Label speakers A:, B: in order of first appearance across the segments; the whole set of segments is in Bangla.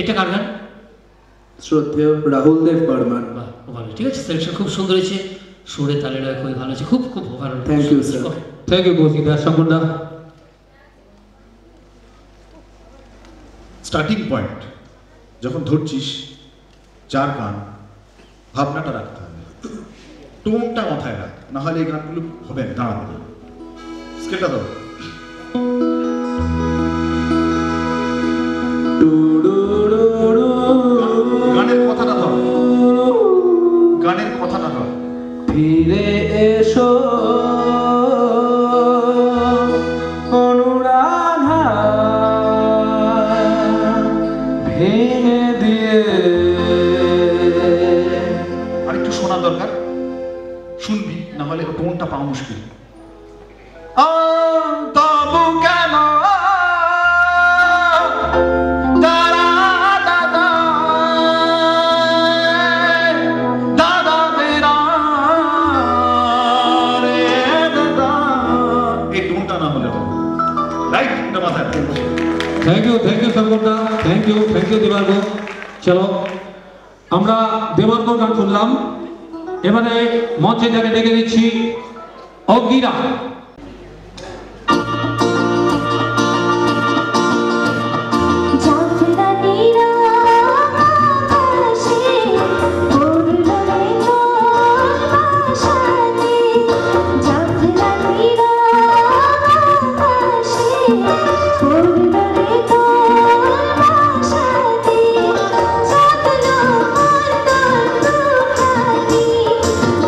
A: এটা কার গান?
B: শ্রদ্ধেয় রাহুল দেব বর্মন।
A: ভালো, ঠিক আছে, সিলেকশন খুব সুন্দর হয়েছে, সুরে তালেরা খুবই ভালো আছে, খুব খুব ভালো।
B: Thank you sir.
C: Thank you Koushik দা। শঙ্কর দা,
D: স্টার্টিং পয়েন্ট যখন ধরছিস যার গান, ভাবনাটা রাখতে হবে, টোনটা মাথায় রাখ, না হলে এই গানগুলো হবে না, দাঁড়াবে না। স্কেলটা ধরো, গানের কথাটা ধরো, গানের কথাটা ধরো।
B: ফিরে এসো অনুরাধা ভেঙে দিয়ে।
D: আর একটু শোনা দরকার, শুনবি, না হলে টোনটা পাওয়া মুশকিল। তবু কেন
C: থ্যাংক ইউ শঙ্কর দা, থ্যাংক ইউ দেবার্গ। চলো আমরা দেবার্গর গান শুনলাম, এবারে মঞ্চে যাকে ডেকে দিচ্ছি অগিরা।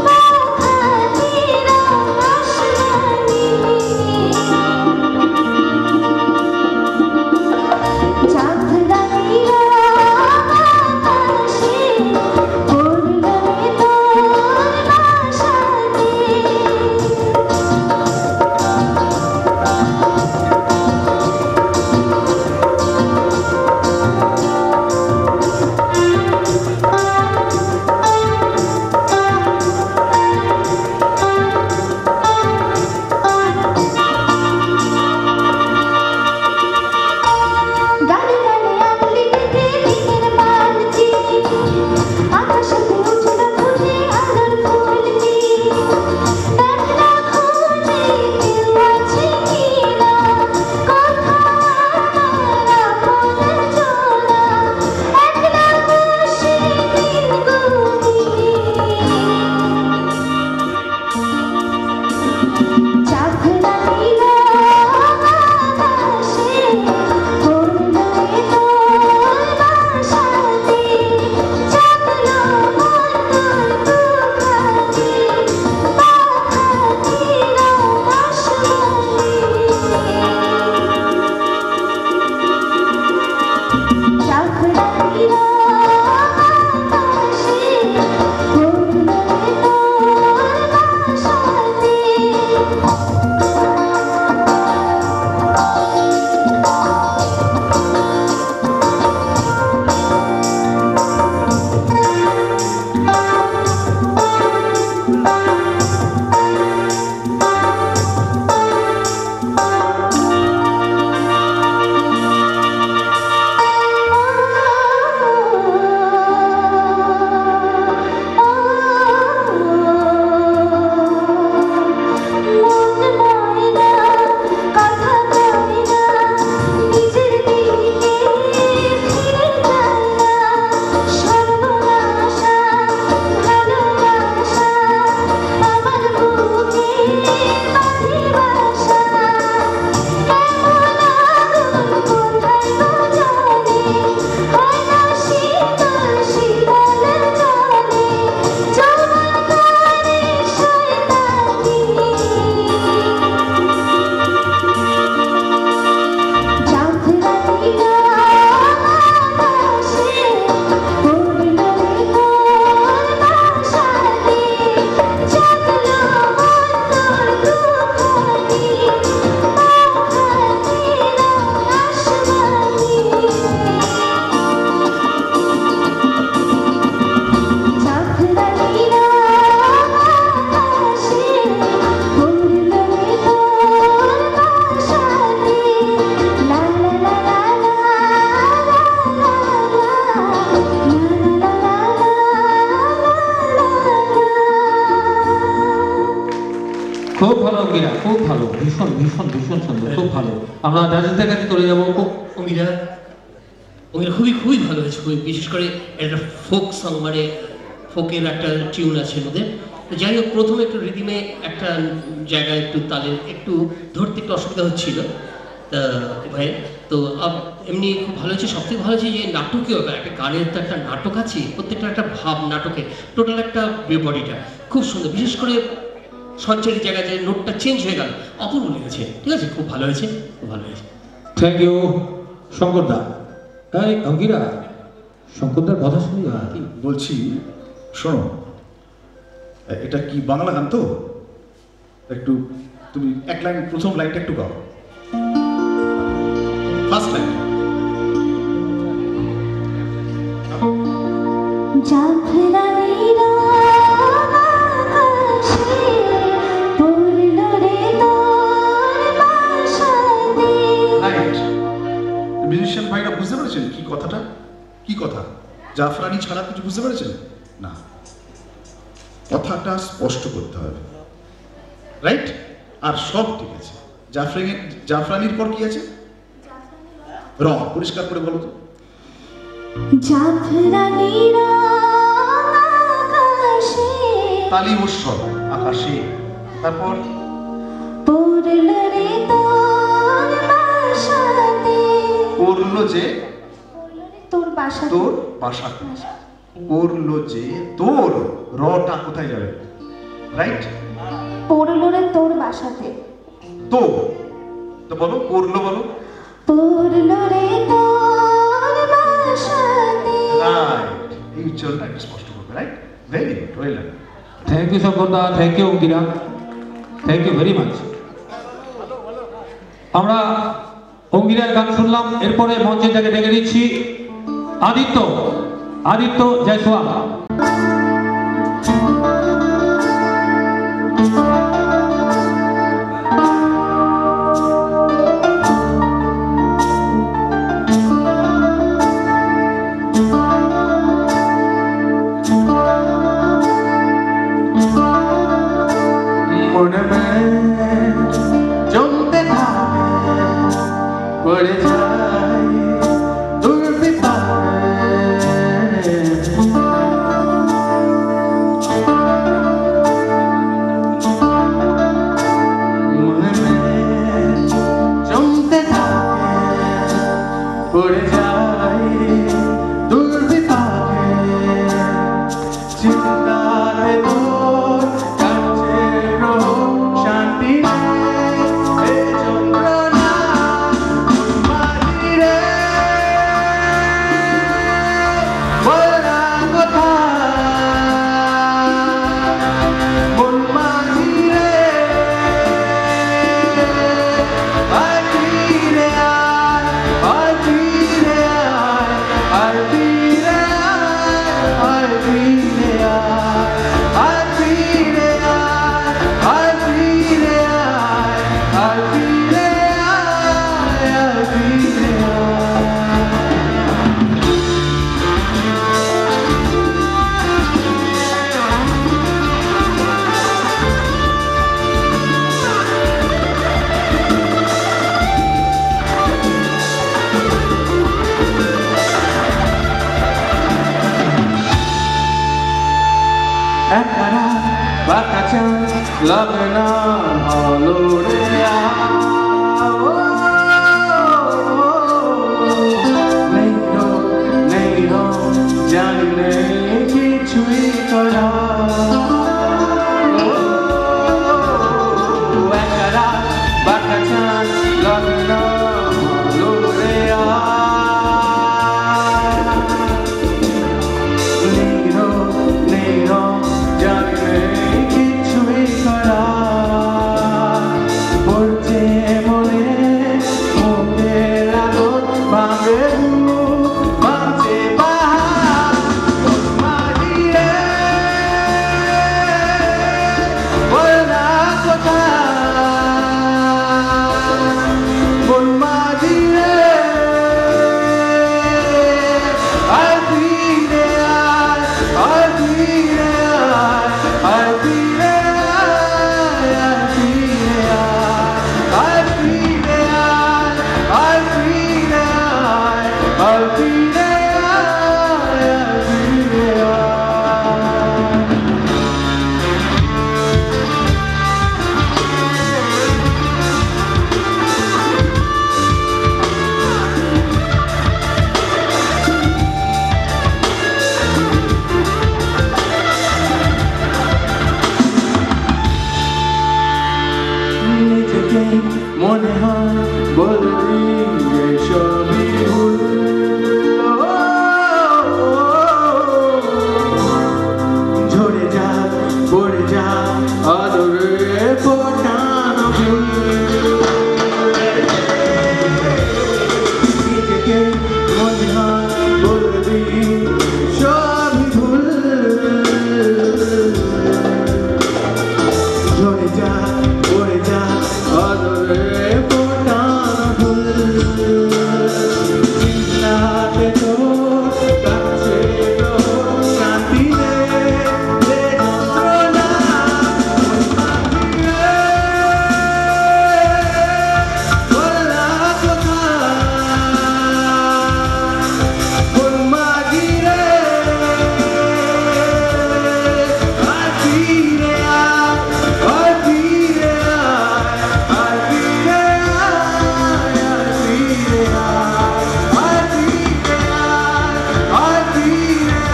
E: Bye.
C: অঙ্কিরা, খুব ভালো, ভীষণ ভীষণ ভীষণ সুন্দর, খুব ভালো। আমরা জাজেসদের কাছে চলে যাবো।
A: অঙ্গিরা অঙ্গিরা খুবই খুবই ভালো হয়েছে, খুবই, বিশেষ করে একটা ফোক সং, মানে ফোকের একটা টিউন আছে ওদের। তো যাই হোক, প্রথমে একটু রিদিমে একটা জায়গায় একটু তালের একটু ধরতে একটু অসুবিধা হচ্ছিল তা ভাই। তো এমনি খুব ভালো হয়েছে। সবথেকে ভালো হয়েছে যে নাটকীয় একটা গানের তো একটা নাটক আছে, প্রত্যেকটা একটা ভাব নাটকে, টোটাল একটা বডিটা খুব সুন্দর। বিশেষ করে সঞ্চারের জায়গায় যে নোটটা চেঞ্জ হয়ে গেল, অপূর্ব লেগেছে। ঠিক আছে, খুব ভালো হয়েছে, খুব ভালো হয়েছে।
C: থ্যাংক ইউ শঙ্করদা। এই অঙ্কিরা, শঙ্করদার কথা শুনি কি
D: বলছি, শোনো, এটা কি বাংলা গান তো? একটু তুমি এক লাইন, প্রথম লাইনটা একটু গাও, ফার্স্ট লাইন। মিউজিশিয়ান ভাইরা বুঝতে পেরেছেন কি কথাটা, কি কথা? জাফরানি ছাড়া কিছু বুঝতে পেরেছেন না? কথাটা স্পষ্ট করতে হবে, রাইট? আর সব ঠিক আছে। জাফরানির পর কি আছে? রং। পরিষ্কার করে বলো তো। তালি উৎসব আকাশে, তারপর পড়লো যে তোর বাসাতে, পড়লো যে তোর, রটা কোথায় যাবে? রাইট?
E: পড়লো রে তোর বাসাতে,
D: তো তো বলো, পড়লো বলো,
E: পড়লো রে তোর বাসাতে।
D: রাইট, এই উচ্চারণটা একটু স্পষ্ট করবে, right? Very good, well done.
C: Thank you শঙ্করদা, thank you Ankira, thank you very much. আমরা অঙ্কিরার গান শুনলাম, এরপরে মঞ্চে যাকে ডেকে দিচ্ছি আদিত্য, আদিত্য জয়সওয়াল।
B: মনে জমতে থাকে, পড়ে যায় দূর বিপাকে। মনে জমতে থাকে, পড়ে যায় দূর বিপাকে। চিন্তাতে তোর কাছে শান্তি এ যন্ত্রণা মাঝিরে বলা কথা, মন মাঝিরে আর ফিরে আয়, আর ফিরে আয়, আর ফিরে আয়, আর ফিরে আয়, আর ফিরে আয়, আর ফিরে আয়, আর ফিরে আয়, আর ফিরে আয়। একরা বাঁকা চাঁদ লাগে না হলো রে নেই জানি নেই কিছুই করা। একরা বাঁকা চাঁদ লাগে না হলো রে আর ফিরে আয়, আর ফিরে আয়। নিজেকে মনে হয় বলবি এসবই ভুল। ঝরে যা পড়ে যা আদরে ফোটানো ফুল। নিজেকে মনে হয় বলবি সবই ভুল। ঝরে যা পড়ে যা আদরে ফোটানো ফুল। চিন্তাতে তোর কাছে তোর শান্তি রে যন্ত্রণা বললা কোথায় কোন মাঝি রে আর ফিরে আয়, আর ফিরে আয়, আর ফিরে আয়, আর ফিরে আয়, আর ফিরে আয়, আর ফিরে আয়, আর ফিরে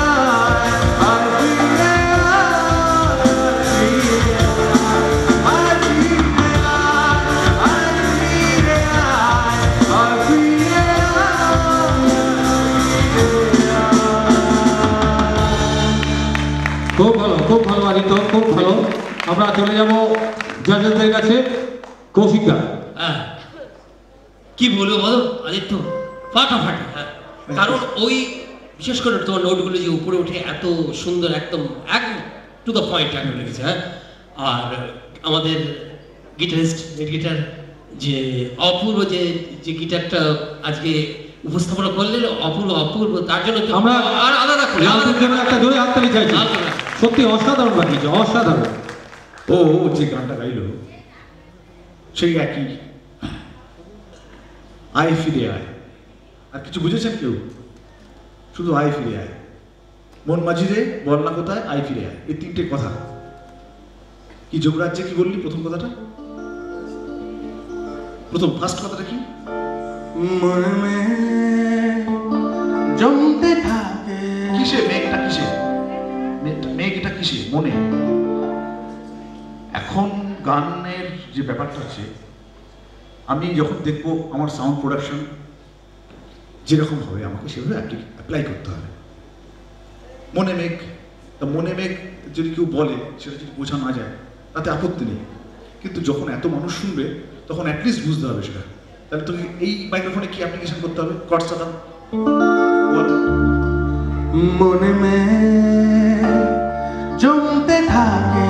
B: আয়, আর ফিরে
C: খুব ভালো আদিত্য, খুব ভালো। আমরা চলে যাব জজেসদের কাছে। কৌশিকদা,
A: হ্যাঁ, কি বলবো বলো আদিত্য, ফাটাফাটি। হ্যাঁ, কারণ ওই বিশেষ করে তোমার নোটগুলো যে উপরে উঠে এত সুন্দর, একদম টু দ্য পয়েন্ট একদম লেগেছে। হ্যাঁ, আর আমাদের গিটারিস্ট গিটার যে অপূর্ব যে গিটারটা আজকে উপস্থাপনা করলেন, অপূর্ব তার জন্য তো
C: আমরা
A: আর আলাদা করে
C: লালটুর জন্য একটা জোরে হাততালি চাইছি। সত্যি অসাধারণ বানিয়েছে, অসাধারণ।
D: ও যে গানটা গাইলো সেই একই আয় ফিরে আয়। আর কিছু বুঝেছেন কেউ? শুধু আয় ফিরে আয়, মন মাঝি রে বলনা কোথায়, আয় ফিরে আয়, এই তিনটে কথা। কি যুবরাজ্যে কি বললি প্রথম কথাটা? প্রথম ফার্স্ট কথাটা কি?
B: মনে জমতে থাকে
D: কিসে মেঘটা, কিসে মেঘটা, কিসে মনে। এখন গানের যে ব্যাপারটা আছে, আমি যখন দেখবো আমার সাউন্ড প্রোডাকশন যেরকম হবে আমাকে সেভাবে অ্যাপ্লাই করতে হবে। মনে মেঘ, তা মনে মেঘ যদি কেউ বলে সেটা যদি বোঝা না যায় তাতে আপত্তি নেই, কিন্তু যখন এত মানুষ শুনবে তখন অ্যাটলিস্ট বুঝতে হবে সেটা। তাহলে তোকে এই মাইক্রোফোনে কি অ্যাপ্লিকেশন করতে হবে? কর্ডসটা দাও, বল।
B: মনে জমতে থাকে।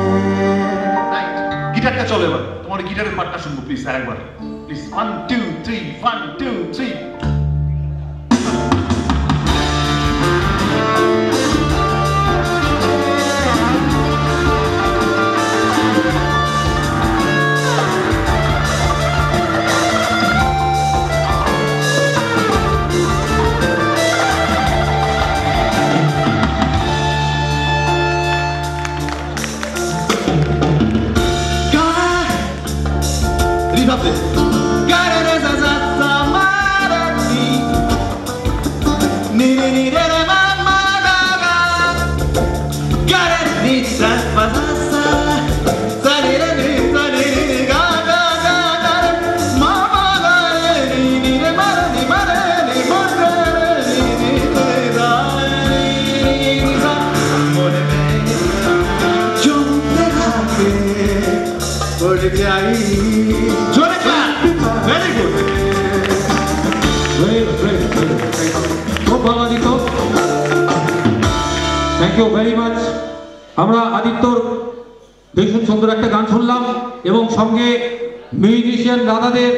D: গিটারটা চলো এবার, তোমার গিটারের পার্টটা শুনবো প্লিজ আরেকবার, প্লিজ। 1 2 3 1 2 3।
C: খুব ভালো Aditya, thank you very much. আমরা আদিত্যর ভীষণ সুন্দর একটা গান শুনলাম এবং সঙ্গে মিউজিশিয়ান দাদাদের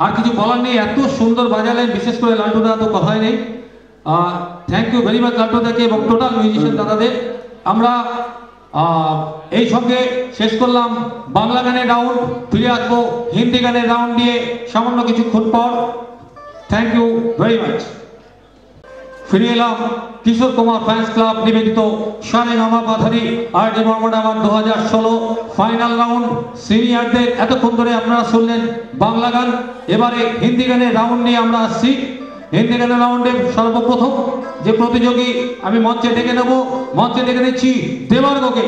C: আর কিছু বলার নেই, এত সুন্দর বাজালেন, বিশেষ করে লাল্টুদা তো কথাই নেই। থ্যাংক ইউ ভেরি মাচ লাল্টুদাকে এবং টোটাল মিউজিশিয়ান দাদাদের। আমরা এই সঙ্গে শেষ করলাম বাংলা গানের রাউন্ড, ফিরে আসবো হিন্দি গানের রাউন্ড দিয়ে সামান্য কিছুক্ষণ পর। Thank you very much. ফিরে এলাম কিশোর কুমার ফ্যান্স ক্লাব নিবেদিত সারে গামা পাথারি আর্ট বর্মডামান 2016 ফাইনাল রাউন্ড সিনিয়রদের। এতক্ষণ ধরে আপনারা শুনলেন বাংলা গান, এবারে হিন্দি গানের রাউন্ড নিয়ে আমরা আসছি। হিন্দি গানের রাউন্ডে সর্বপ্রথম যে প্রতিযোগী আমি মঞ্চে ডেকে নেব, মঞ্চে ডেকে নিচ্ছি দেবার্গকে।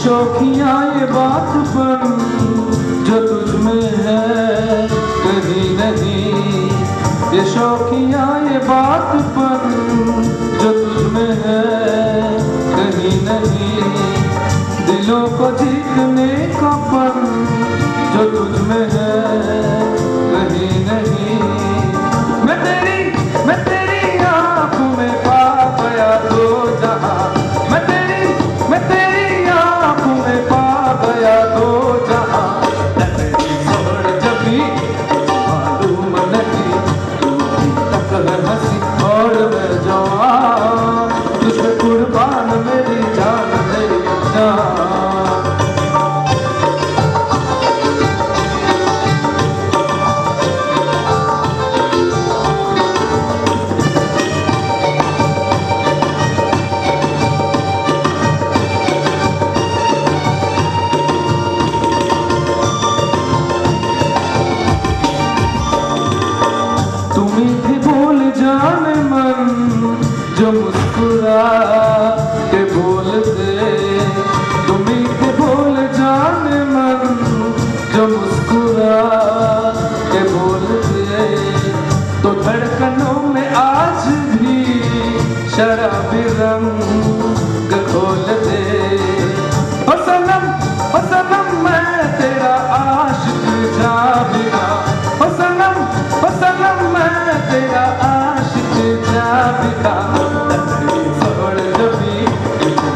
B: शौकिया ये बात बन जो तुझ में है कहीं नहीं, ये शौकिया ये बात बन जो तुझ में है कहीं नहीं, दिलों को जीतने का पन जो तुझ में है कहीं नहीं। मैं तेरी आँखों में पा गया दो जहां, मैं तेरी आँखों में पा गया दो जहां। तेरी जोड़ जब भी मालूम नहीं, तू तक है हंसी और मैं जवान, तुझे कुर्बान मेरी जान मेरी जान। जो मुस्कुरा के बोल दे, तुम्हीं के बोल जाने मन जो मुस्कुरा के बोल दे, तो धड़कनों में आज भी शराबी रंग खोल दे। ओ सनम मैं तेरा आशिक जाबिना, ओ सनम मैं तेरा आशिक जाबिना।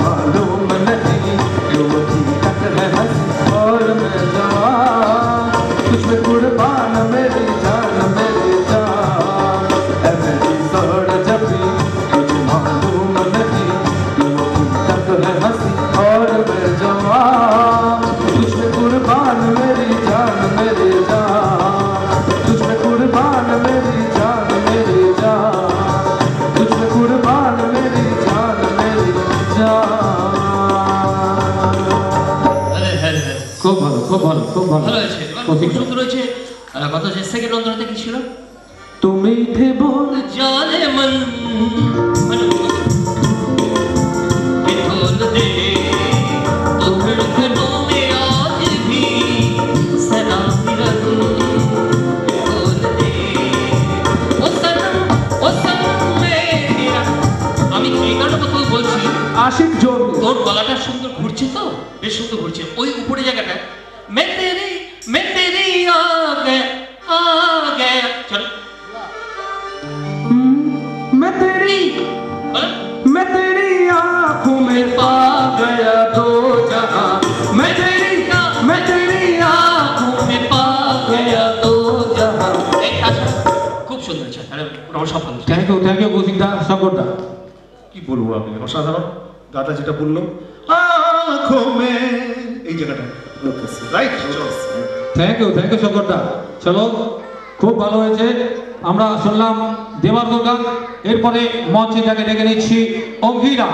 B: मालूम नहीं जो हकीकत है हंसी और मैं जवान, तुझमें कुर्बान मेरी जान मेरी जान। ऐ मेरी जोड़ जब भी तुझे मालूम नहीं जो हकीकत है हंसी और मैं जवान, तुझमें कुर्बान मेरी जान मेरी जान, तुझमें कुर्बान मेरी जान मेरी जान, तुझमें कुर्बान मेरी जान मेरी जान।
C: খুব ভালো খুব ভালো খুব ভালো
A: ভালো হয়েছে, খুব সুন্দর হয়েছে। কত হচ্ছে সেকেন্ড অন্তরাতে কি ছিল?
B: তুমি थे बोल
A: जाने मन बिठोल दे तो धड़कनों में आज भी शराबी रंग बिठोल दे। ओ सनम मेरा, আমি এই গানটা তো বলছি
B: आशिक जोर
A: তোর গলাটা সুন্দর ঘুরছে, তো বেশ সুন্দর ঘুরছে ওই উপরে জায়গাটা। मैं तेरी आ गया चलो
B: मैं तेरी आँखों में पा गया दो जहां, मैं तेरी आँखों में पा गया दो जहां।
A: খুব সুন্দর, সফল।
C: থ্যাংক ইউ কৌশিকদা, শঙ্করদা।
D: কি বলবো আপনি, অসাধারণ। দাদা যেটা বললো আঁখো মে, এই জায়গাটা রাইট।
C: Thank you শঙ্করদা। চলো, খুব ভালো হয়েছে। আমরা শুনলাম দেবার্গ গান, এরপরে মঞ্চে যাকে ডেকে নিচ্ছি অঙ্কিরা।